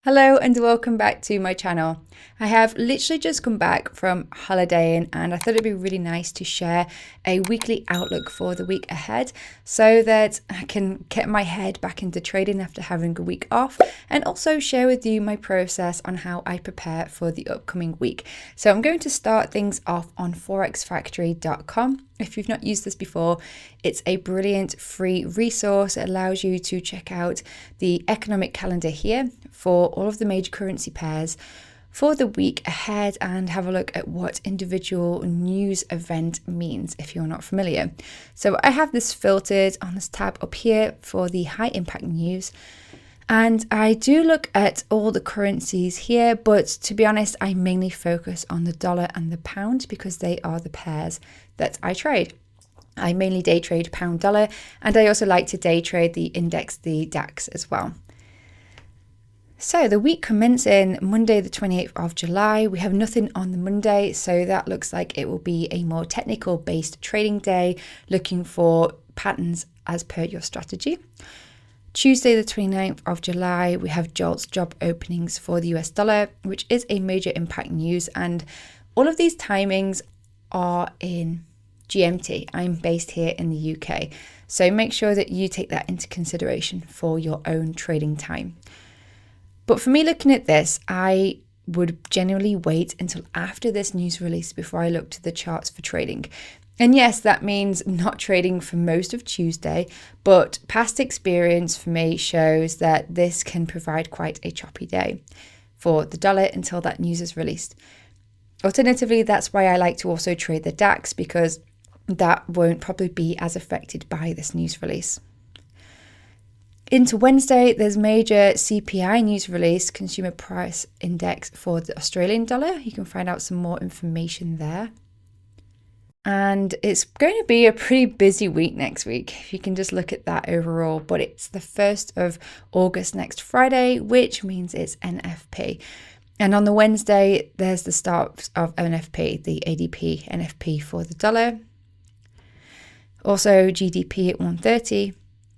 Hello and welcome back to my channel. I have literally just come back from holidaying and I thought it'd be really nice to share a weekly outlook for the week ahead so that I can get my head back into trading after having a week off, and also share with you my process on how I prepare for the upcoming week. So I'm going to start things off on forexfactory.com. If you've not used this before, it's a brilliant free resource. It allows you to check out the economic calendar here for all of the major currency pairs for the week ahead and have a look at what individual news event means if you're not familiar. So I have this filtered on this tab up here for the high impact news. And I do look at all the currencies here, but to be honest, I mainly focus on the dollar and the pound because they are the pairs that I trade. I mainly day trade pound dollar, and I also like to day trade the index, the DAX as well. So the week commencing Monday the 28th of July, we have nothing on the Monday, so that looks like it will be a more technical based trading day, looking for patterns as per your strategy. Tuesday the 29th of July, we have JOLTS job openings for the US dollar, which is a major impact news, and all of these timings are in GMT. I'm based here in the UK, so make sure that you take that into consideration for your own trading time. But for me, looking at this, I would generally wait until after this news release before I look to the charts for trading. And yes, that means not trading for most of Tuesday, but past experience for me shows that this can provide quite a choppy day for the dollar until that news is released. Alternatively, that's why I like to also trade the DAX, because that won't probably be as affected by this news release. Into Wednesday, there's major CPI news release, Consumer Price Index for the Australian dollar. You can find out some more information there. And it's going to be a pretty busy week next week, if you can just look at that overall. But it's the 1st of August next Friday, which means it's NFP. And on the Wednesday, there's the start of NFP, the ADP NFP for the dollar. Also GDP at 1:30.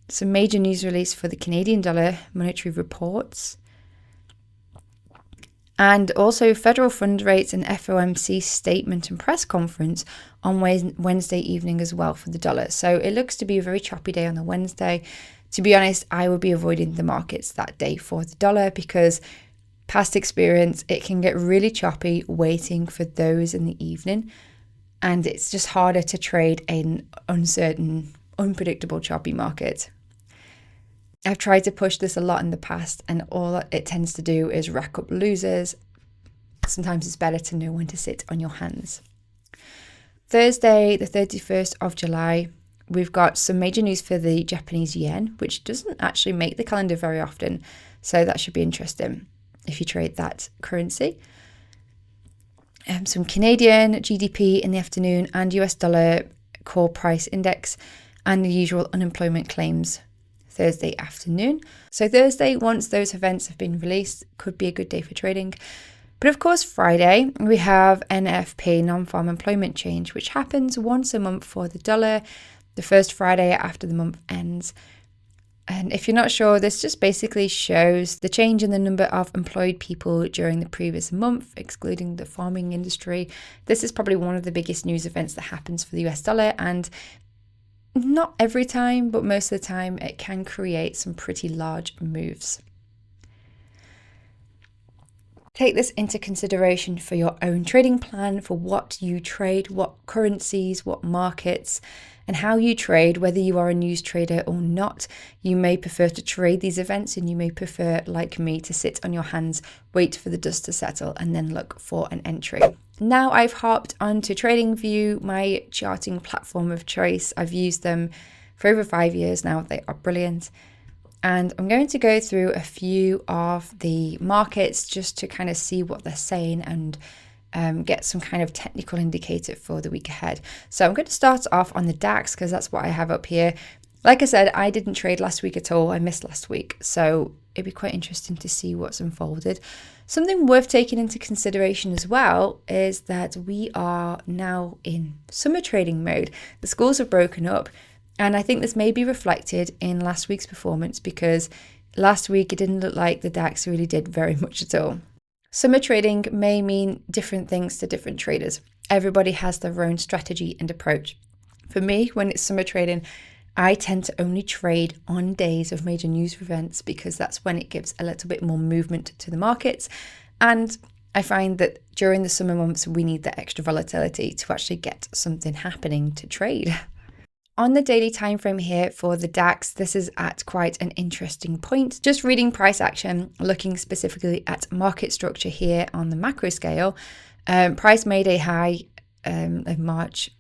Some major news release for the Canadian dollar, monetary reports. And also federal fund rates and FOMC statement and press conference on Wednesday evening as well for the dollar. So it looks to be a very choppy day on the Wednesday. To be honest, I would be avoiding the markets that day for the dollar because past experience, it can get really choppy waiting for those in the evening. And it's just harder to trade an uncertain, unpredictable, choppy market. I've tried to push this a lot in the past, and all it tends to do is rack up losers. Sometimes it's better to know when to sit on your hands. Thursday, the 31st of July, we've got some major news for the Japanese yen, which doesn't actually make the calendar very often. So that should be interesting if you trade that currency. Some Canadian GDP in the afternoon and US dollar core price index and the usual unemployment claims Thursday afternoon. So Thursday, once those events have been released, could be a good day for trading. But of course, Friday, we have NFP, non-farm employment change, which happens once a month for the dollar, the first Friday after the month ends. And if you're not sure, this just basically shows the change in the number of employed people during the previous month, excluding the farming industry. This is probably one of the biggest news events that happens for the US dollar, and not every time, but most of the time, it can create some pretty large moves. Take this into consideration for your own trading plan, for what you trade, what currencies, what markets, and how you trade, whether you are a news trader or not. You may prefer to trade these events, and you may prefer, like me, to sit on your hands, wait for the dust to settle, and then look for an entry. Now I've hopped onto TradingView, my charting platform of choice. I've used them for over 5 years now. They are brilliant. And I'm going to go through a few of the markets just to kind of see what they're saying and get some kind of technical indicator for the week ahead. So I'm going to start off on the DAX because that's what I have up here. Like I said, I didn't trade last week at all. I missed last week. So it'd be quite interesting to see what's unfolded. Something worth taking into consideration as well is that we are now in summer trading mode. The schools have broken up, and I think this may be reflected in last week's performance because last week it didn't look like the DAX really did very much at all. Summer trading may mean different things to different traders. Everybody has their own strategy and approach. For me, when it's summer trading, I tend to only trade on days of major news events because that's when it gives a little bit more movement to the markets. And I find that during the summer months, we need that extra volatility to actually get something happening to trade. On the daily time frame here for the DAX, this is at quite an interesting point. Just reading price action, looking specifically at market structure here on the macro scale, price made a high of March,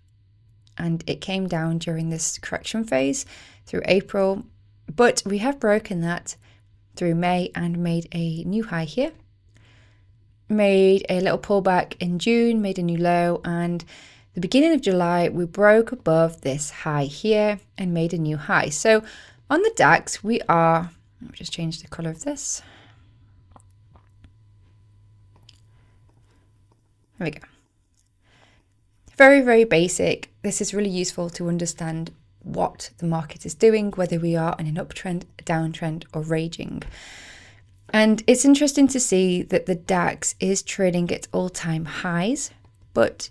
and it came down during this correction phase through April, but we have broken that through May and made a new high here. Made a little pullback in June, made a new low, and the beginning of July, we broke above this high here and made a new high. So on the DAX, let me just change the color of this. There we go. Very, very basic. This is really useful to understand what the market is doing, whether we are in an uptrend, a downtrend, or raging. And it's interesting to see that the DAX is trading at all-time highs, but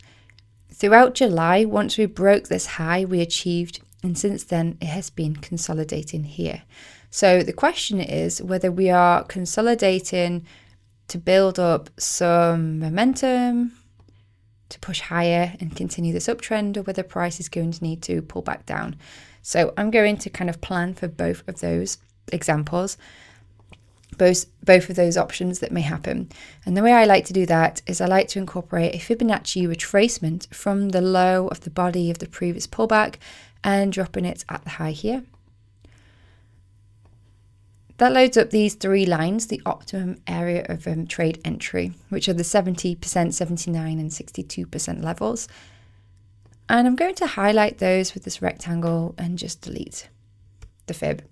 throughout July, once we broke this high, we achieved, and since then it has been consolidating here. So the question is whether we are consolidating to build up some momentum, to push higher and continue this uptrend, or whether price is going to need to pull back down. So I'm going to kind of plan for both of those examples, both of those options that may happen. And the way I like to do that is I like to incorporate a Fibonacci retracement from the low of the body of the previous pullback and dropping it at the high here. That loads up these three lines, the optimum area of trade entry, which are the 70%, 79% and 62% levels. And I'm going to highlight those with this rectangle and just delete the fib.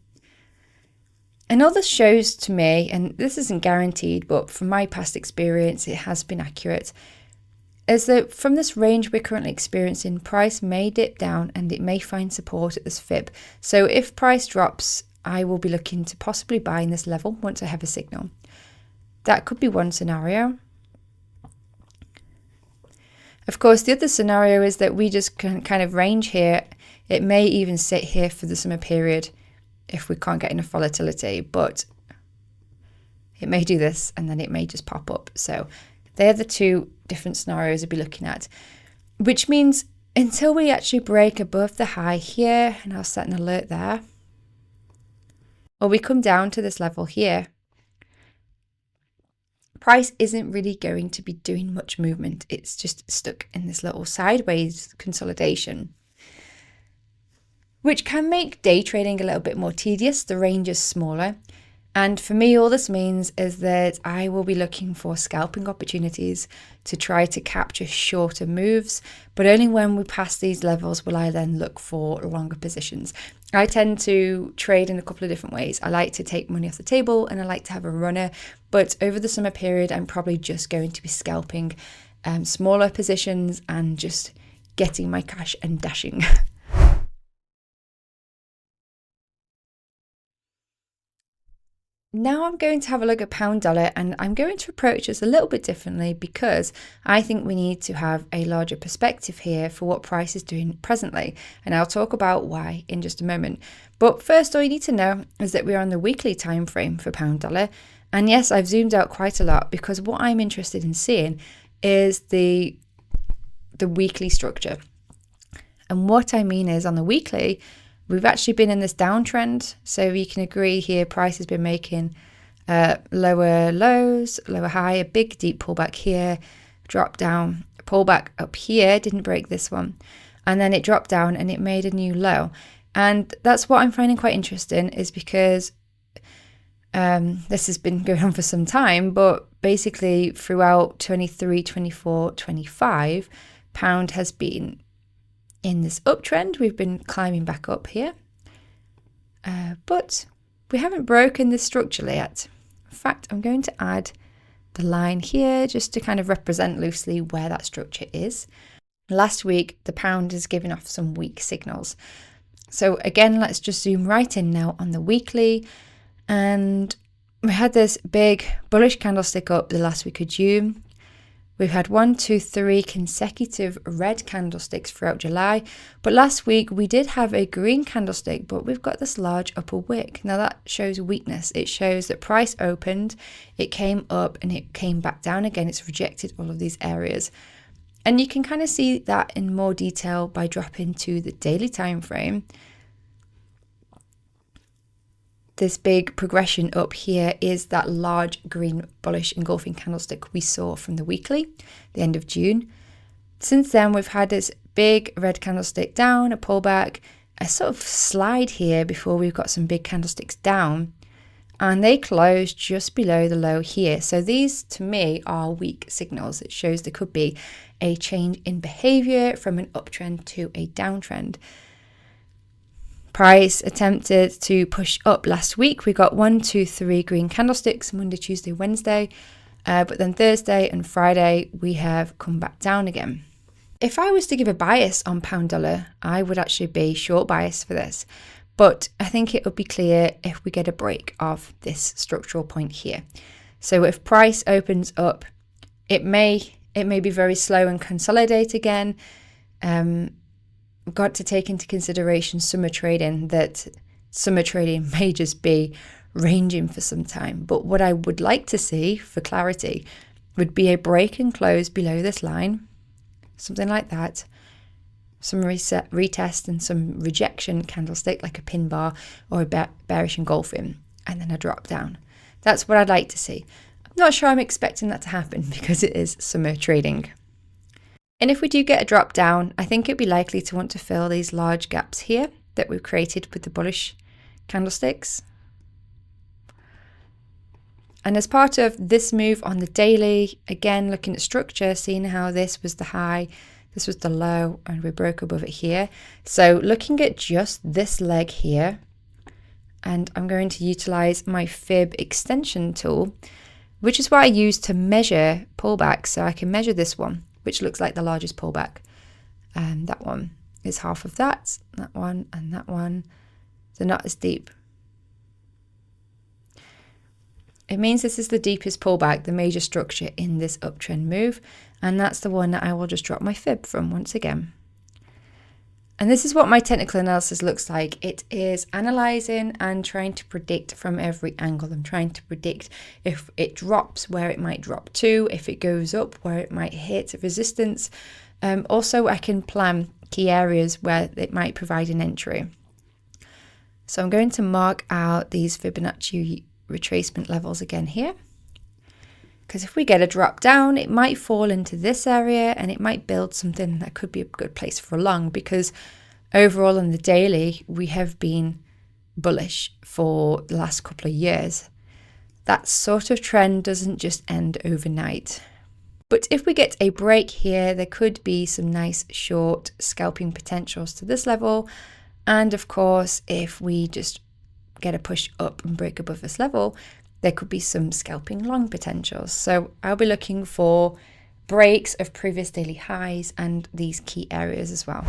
And all this shows to me, and this isn't guaranteed, but from my past experience, it has been accurate, is that from this range we're currently experiencing, price may dip down and it may find support at this fib. So if price drops, I will be looking to possibly buy in this level once I have a signal. That could be one scenario. Of course, the other scenario is that we just can kind of range here. It may even sit here for the summer period if we can't get enough volatility, but it may do this and then it may just pop up. So they're the two different scenarios I'll be looking at, which means until we actually break above the high here, and I'll set an alert there, or we come down to this level here, price isn't really going to be doing much movement. It's just stuck in this little sideways consolidation, which can make day trading a little bit more tedious. The range is smaller. And for me, all this means is that I will be looking for scalping opportunities to try to capture shorter moves, but only when we pass these levels will I then look for longer positions. I tend to trade in a couple of different ways. I like to take money off the table and I like to have a runner, but over the summer period, I'm probably just going to be scalping smaller positions and just getting my cash and dashing. Now I'm going to have a look at pound dollar, and I'm going to approach this a little bit differently because I think we need to have a larger perspective here for what price is doing presently. And I'll talk about why in just a moment. But first, all you need to know is that we're on the weekly time frame for pound dollar. And yes, I've zoomed out quite a lot because what I'm interested in seeing is the weekly structure. And what I mean is on the weekly, we've actually been in this downtrend, so you can agree here price has been making lower lows, lower high, a big deep pullback here, drop down, pullback up here, didn't break this one, and then it dropped down and it made a new low. And that's what I'm finding quite interesting, is because this has been going on for some time, but basically throughout 23, 24, 25, pound has been in this uptrend. We've been climbing back up here, but we haven't broken this structure yet. In fact, I'm going to add the line here just to kind of represent loosely where that structure is. Last week, the pound has given off some weak signals. So again, let's just zoom right in now on the weekly. And we had this big bullish candlestick up the last week of June. We've had 1, 2, 3 consecutive red candlesticks throughout July. But last week we did have a green candlestick, but we've got this large upper wick. Now that shows weakness. It shows that price opened, it came up and it came back down again. It's rejected all of these areas. And you can kind of see that in more detail by dropping to the daily time frame. This big progression up here is that large green bullish engulfing candlestick we saw from the weekly, the end of June. Since then, we've had this big red candlestick down, a pullback, a sort of slide here before we've got some big candlesticks down. And they closed just below the low here. So these, to me, are weak signals. It shows there could be a change in behavior from an uptrend to a downtrend. Price attempted to push up last week. We got 1, 2, 3 green candlesticks Monday, Tuesday, Wednesday. But then Thursday and Friday, we have come back down again. If I was to give a bias on pound dollar, I would actually be short bias for this. But I think it would be clear if we get a break of this structural point here. So if price opens up, it may be very slow and consolidate again. We've got to take into consideration summer trading, that summer trading may just be ranging for some time. But what I would like to see for clarity would be a break and close below this line, something like that. Some retest and some rejection candlestick like a pin bar or a bearish engulfing, and then a drop down. That's what I'd like to see. I'm not sure I'm expecting that to happen because it is summer trading. And if we do get a drop down, I think it'd be likely to want to fill these large gaps here that we've created with the bullish candlesticks. And as part of this move on the daily, again, looking at structure, seeing how this was the high, this was the low, and we broke above it here. So looking at just this leg here, and I'm going to utilize my fib extension tool, which is what I use to measure pullbacks. So I can measure this one, which looks like the largest pullback. And that one is half of that one, and that one. They're not as deep. It means this is the deepest pullback, the major structure in this uptrend move. And that's the one that I will just drop my fib from once again. And this is what my technical analysis looks like. It is analyzing and trying to predict from every angle. I'm trying to predict if it drops, where it might drop to, if it goes up, where it might hit resistance. Also, I can plan key areas where it might provide an entry. So I'm going to mark out these Fibonacci retracement levels again here. Because if we get a drop down, it might fall into this area and it might build something that could be a good place for long, because overall in the daily, we have been bullish for the last couple of years. That sort of trend doesn't just end overnight. But if we get a break here, there could be some nice short scalping potentials to this level. And of course, if we just get a push up and break above this level, there could be some scalping long potentials. So I'll be looking for breaks of previous daily highs and these key areas as well.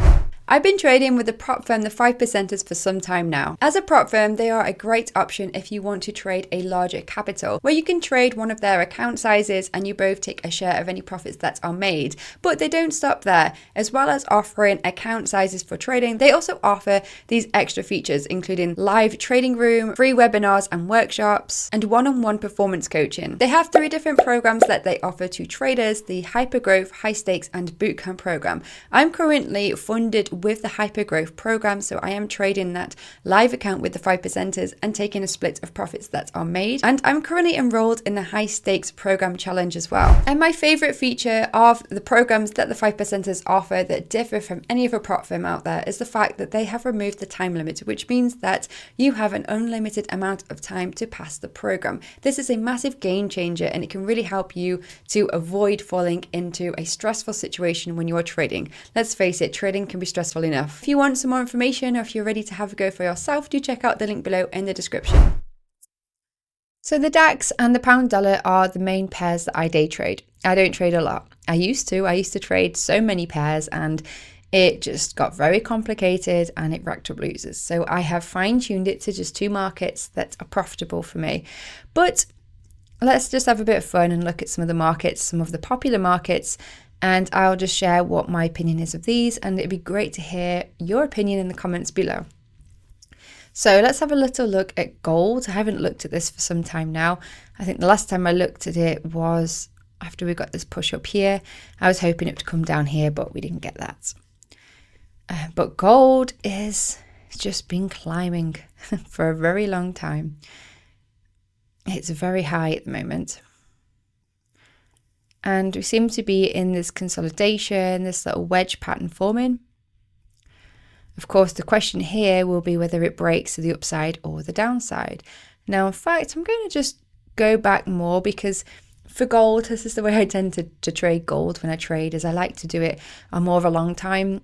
I've been trading with the prop firm, the 5%ers, for some time now. As a prop firm, they are a great option if you want to trade a larger capital, where you can trade one of their account sizes and you both take a share of any profits that are made. But they don't stop there. As well as offering account sizes for trading, they also offer these extra features, including live trading room, free webinars and workshops, and one-on-one performance coaching. They have 3 different programs that they offer to traders: the Hypergrowth, High Stakes, and Bootcamp program. I'm currently funded with the Hypergrowth program, so I am trading that live account with the 5%ers and taking a split of profits that are made. And I'm currently enrolled in the High Stakes program challenge as well. And my favorite feature of the programs that the 5%ers offer that differ from any other prop firm out there is the fact that they have removed the time limit, which means that you have an unlimited amount of time to pass the program. This is a massive game changer, and it can really help you to avoid falling into a stressful situation when you are trading. Let's face it, trading can be stressful enough. If you want some more information, or if you're ready to have a go for yourself, do check out the link below in the description. So the DAX and the pound dollar are the main pairs that I day trade. I don't trade a lot. I used to trade so many pairs, and it just got very complicated and it racked up losers. So I have fine-tuned it to just 2 markets that are profitable for me. But let's just have a bit of fun and look at some of the markets, some of the popular markets, and I'll just share what my opinion is of these, and it'd be great to hear your opinion in the comments below. So let's have a little look at gold. I haven't looked at this for some time now. I think the last time I looked at it was after we got this push up here. I was hoping it would come down here, but we didn't get that. But gold is just been climbing for a very long time. It's very high at the moment. And we seem to be in this consolidation, this little wedge pattern forming. Of course, the question here will be whether it breaks to the upside or the downside. Now, in fact, I'm going to just go back more because for gold, this is the way I tend to trade gold when I trade, is I like to do it on more of a long-term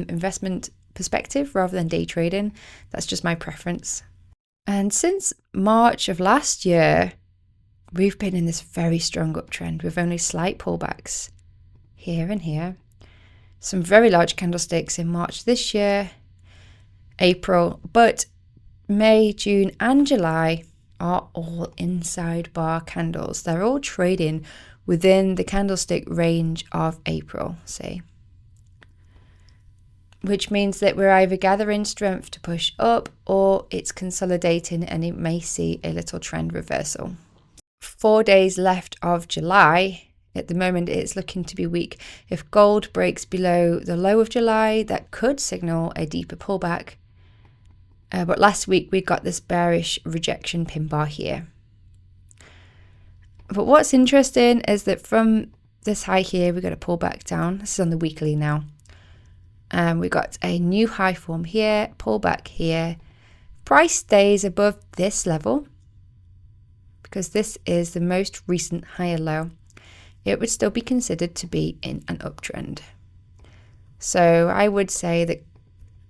investment perspective rather than day trading. That's just my preference. And since March of last year, we've been in this very strong uptrend with only slight pullbacks here and here. Some very large candlesticks in March this year, April, but May, June and July are all inside bar candles. They're all trading within the candlestick range of April, say. Which means that we're either gathering strength to push up or it's consolidating and it may see a little trend reversal. 4 days left of July. At the moment, it's looking to be weak. If gold breaks below the low of July, that could signal a deeper pullback. But last week, we got this bearish rejection pin bar here. But what's interesting is that from this high here, we got a pullback down. This is on the weekly now. We got a new high form here, pullback here. Price stays above this level because this is the most recent higher low. It would still be considered to be in an uptrend. So I would say that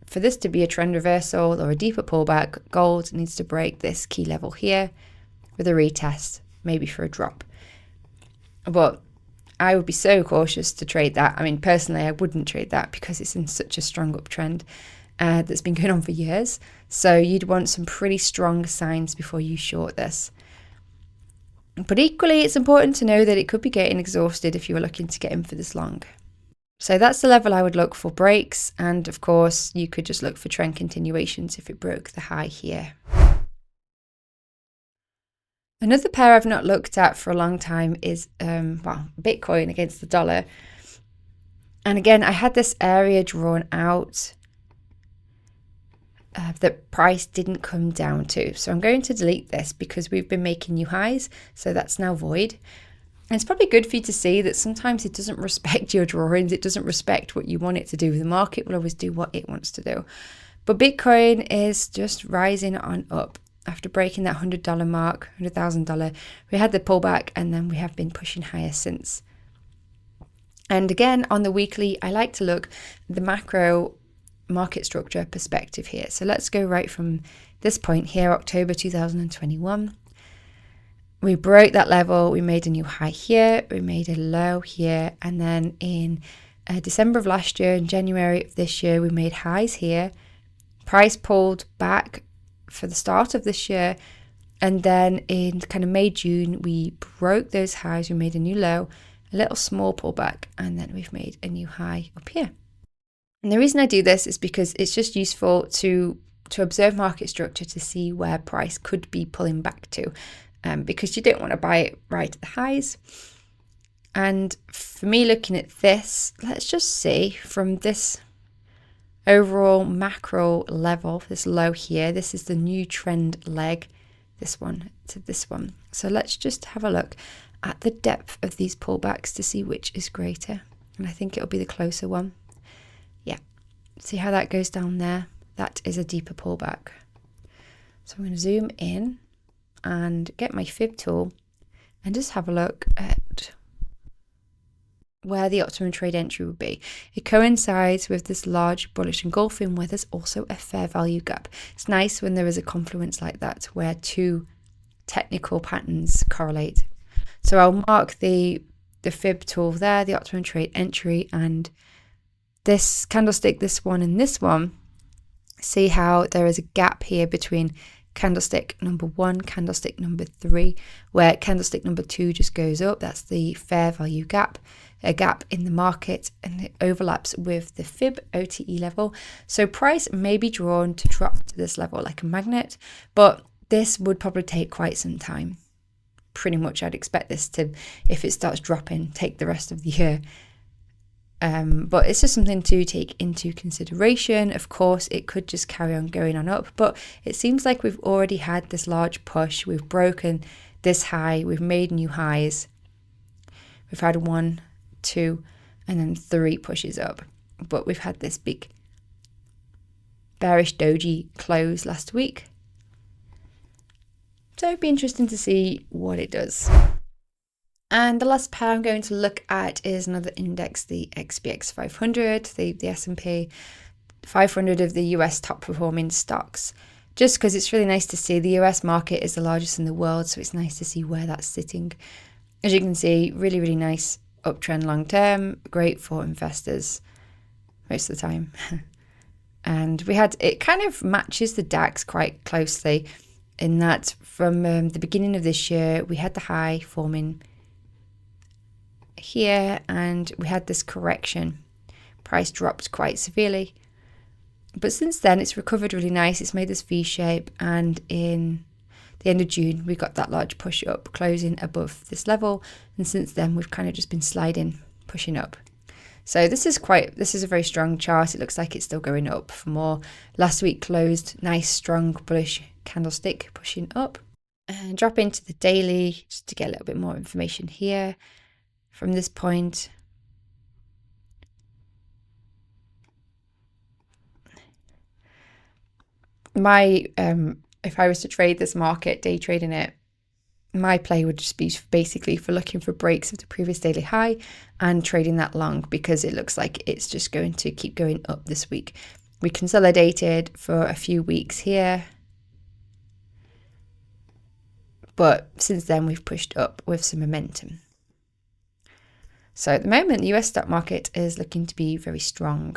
for this to be a trend reversal or a deeper pullback, gold needs to break this key level here with a retest, maybe for a drop. But I would be so cautious to trade that. I mean, personally, I wouldn't trade that because it's in such a strong uptrend that's been going on for years. So you'd want some pretty strong signs before you short this. But equally, it's important to know that it could be getting exhausted if you were looking to get in for this long. So that's the level I would look for breaks. And of course, you could just look for trend continuations if it broke the high here. Another pair I've not looked at for a long time is, Bitcoin against the dollar. And again, I had this area drawn out that price didn't come down to. So I'm going to delete this because we've been making new highs. So that's now void. And it's probably good for you to see that sometimes it doesn't respect your drawings. It doesn't respect what you want it to do. The market will always do what it wants to do. But Bitcoin is just rising on up. After breaking that $100 mark, $100,000, we had the pullback and then we have been pushing higher since. And again, on the weekly, I like to look at the macro market structure perspective here. So let's go right from this point here, October 2021. We broke that level. We made a new high here. We made a low here. And then in December of last year and January of this year, we made highs here. Price pulled back for the start of this year, and then in kind of May, June, we broke those highs. We made a new low, a little small pullback, and then we've made a new high up here. And the reason I do this is because it's just useful to observe market structure to see where price could be pulling back to, because you don't want to buy it right at the highs. And for me, looking at this, let's just see from this overall macro level, this low here, this is the new trend leg, this one to this one. So let's just have a look at the depth of these pullbacks to see which is greater. And I think it'll be the closer one. Yeah, see how that goes down there? That is a deeper pullback. So I'm going to zoom in and get my fib tool and just have a look at where the optimum trade entry would be. It coincides with this large bullish engulfing where there's also a fair value gap. It's nice when there is a confluence like that where two technical patterns correlate. So I'll mark the fib tool there, the optimum trade entry, and this candlestick, this one and this one, see how there is a gap here between candlestick number 1, candlestick number 3, where candlestick number 2 just goes up. That's the fair value gap, a gap in the market, and it overlaps with the Fib OTE level. So price may be drawn to drop to this level like a magnet, but this would probably take quite some time. Pretty much I'd expect this to, if it starts dropping, take the rest of the year. But it's just something to take into consideration. Of course, it could just carry on going on up, but it seems like we've already had this large push. We've broken this high. We've made new highs. We've had 1, 2, and then 3 pushes up. But we've had this big bearish doji close last week. So it'd be interesting to see what it does. And the last pair I'm going to look at is another index, the SPX 500, the S&P 500 of the US top performing stocks. Just because it's really nice to see, the US market is the largest in the world, so it's nice to see where that's sitting. As you can see, really, really nice uptrend long term, great for investors most of the time. And it kind of matches the DAX quite closely in that from the beginning of this year, we had the high forming here and we had this correction. Price dropped quite severely, but since then it's recovered really nice. It's made this V shape, and in the end of June we got that large push up, closing above this level, and since then we've kind of just been sliding, pushing up. So this is a very strong chart. It looks like it's still going up for more. Last week closed nice strong bullish candlestick pushing up, and drop into the daily just to get a little bit more information here. From this point, if I was to trade this market, day trading it, my play would just be basically for looking for breaks of the previous daily high and trading that long, because it looks like it's just going to keep going up this week. We consolidated for a few weeks here, but since then we've pushed up with some momentum. So at the moment, the US stock market is looking to be very strong.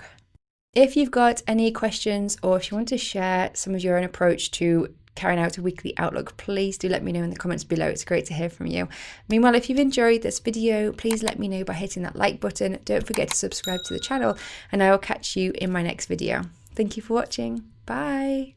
If you've got any questions, or if you want to share some of your own approach to carrying out a weekly outlook, please do let me know in the comments below. It's great to hear from you. Meanwhile, if you've enjoyed this video, please let me know by hitting that like button. Don't forget to subscribe to the channel, and I will catch you in my next video. Thank you for watching. Bye.